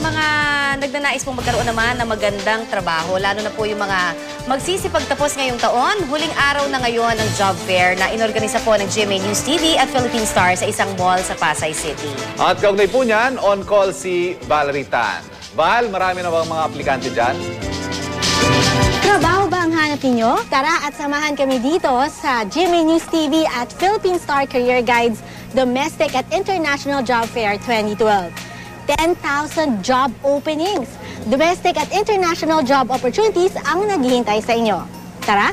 mga nagnanais pong magkaroon naman ng magandang trabaho, lalo na po yung mga magsisipagtapos ngayong taon, huling araw na ngayon ng job fair na inorganisa po ng GMA News TV at Philippine Star sa isang mall sa Pasay City. At kaugnay po niyan, on call si Valerie Tan. Val, marami na bang mga aplikante dyan? Trabaho ba ang hanap ninyo? Tara at samahan kami dito sa GMA News TV at Philippine Star Career Guides Domestic at International Job Fair 2012. 10,000 job openings, domestic at international job opportunities ang naghihintay sa inyo. Tara!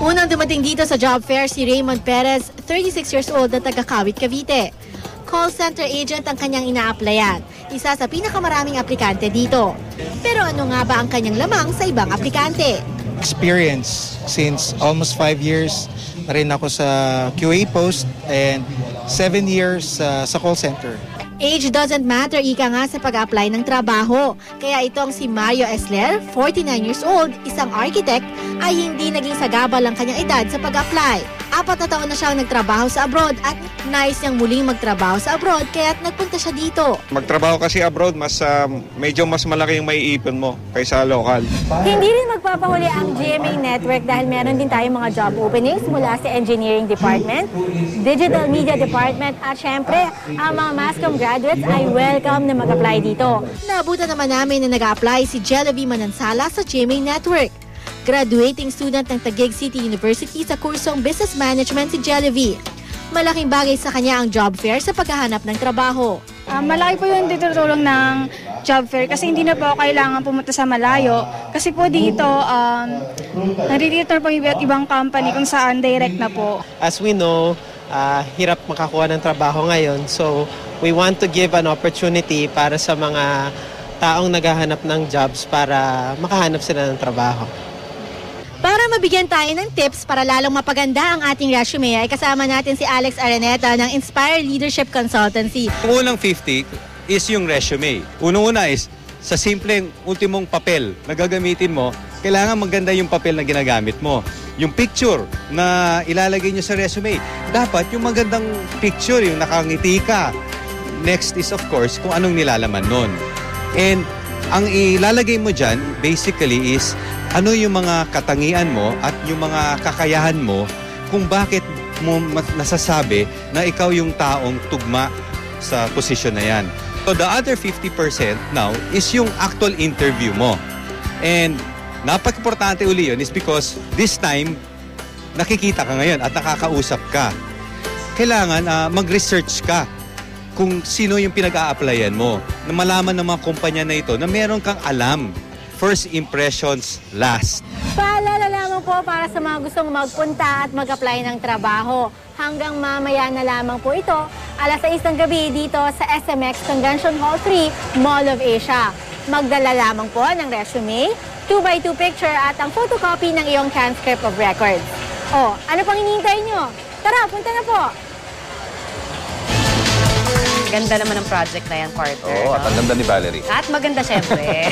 Unang dumating dito sa job fair si Raymond Perez, 36 years old na taga-Kawit, Cavite. Call center agent ang kanyang ina-applyan. Isa sa pinakamaraming aplikante dito. Pero ano nga ba ang kanyang lamang sa ibang aplikante? Experience since almost 5 years na rin ako sa QA post and 7 years sa call center. Age doesn't matter, ika nga sa pag-apply ng trabaho. Kaya itong si Mario Esler, 49 years old, isang architect, ay hindi naging sagabal ang kanyang edad sa pag-apply. 4 na taon na siyang nagtrabaho sa abroad at nais niyang muling magtrabaho sa abroad kaya't nagpunta siya dito. Magtrabaho kasi abroad, medyo mas malaki yung maiipon mo kaysa local. Hindi rin magpapahuli ang GMA Network dahil meron din tayong mga job openings mula sa Engineering Department, Digital Media Department at syempre, ang mga Masscom graduates ay welcome na mag-apply dito. Naabutan naman namin na nag-apply si Jelavi Manansala sa GMA Network. Graduating student ng Taguig City University sa kursong Business Management si Jelavi. Malaking bagay sa kanya ang job fair sa paghahanap ng trabaho. Malaki po yung tutulong ng job fair kasi hindi na po kailangan pumunta sa malayo. Kasi po dito, nare-return po yung ibang company kung saan direct na po. As we know, hirap makakuha ng trabaho ngayon. So, we want to give an opportunity para sa mga taong naghahanap ng jobs para makahanap sila ng trabaho. Para mabigyan tayo ng tips para lalong mapaganda ang ating resume ay kasama natin si Alex Araneta ng Inspire Leadership Consultancy. Ang unang 50 is yung resume. Unang-una is sa simpleng ultimong papel na gagamitin mo, kailangan maganda yung papel na ginagamit mo. Yung picture na ilalagay nyo sa resume, dapat yung magandang picture, yung nakangiti ka. Next is of course kung anong nilalaman nun. And ang ilalagay mo dyan basically is ano yung mga katangian mo at yung mga kakayahan mo kung bakit mo nasasabi na ikaw yung taong tugma sa posisyon na yan. So the other 50% now is yung actual interview mo. And napaka-importante uli yun is because this time nakikita ka ngayon at nakakausap ka. Kailangan mag-research ka kung sino yung pinag-a-applyan mo. Na malaman ng mga kumpanya na ito na meron kang alam. First impressions last. Paalala lamang po para sa mga gustong magpunta at mag-apply ng trabaho. Hanggang mamaya na lamang po ito, 6:00 ng gabi dito sa SMX Convention Hall 3, Mall of Asia. Magdala lamang po ng resume, 2x2 picture at ang photocopy ng iyong transcript of records. O, ano pang hinihintay nyo? Tara, punta na po! Ganda naman ng project na yan, partner. Oo, at ang ganda ni Valerie. At maganda syempre.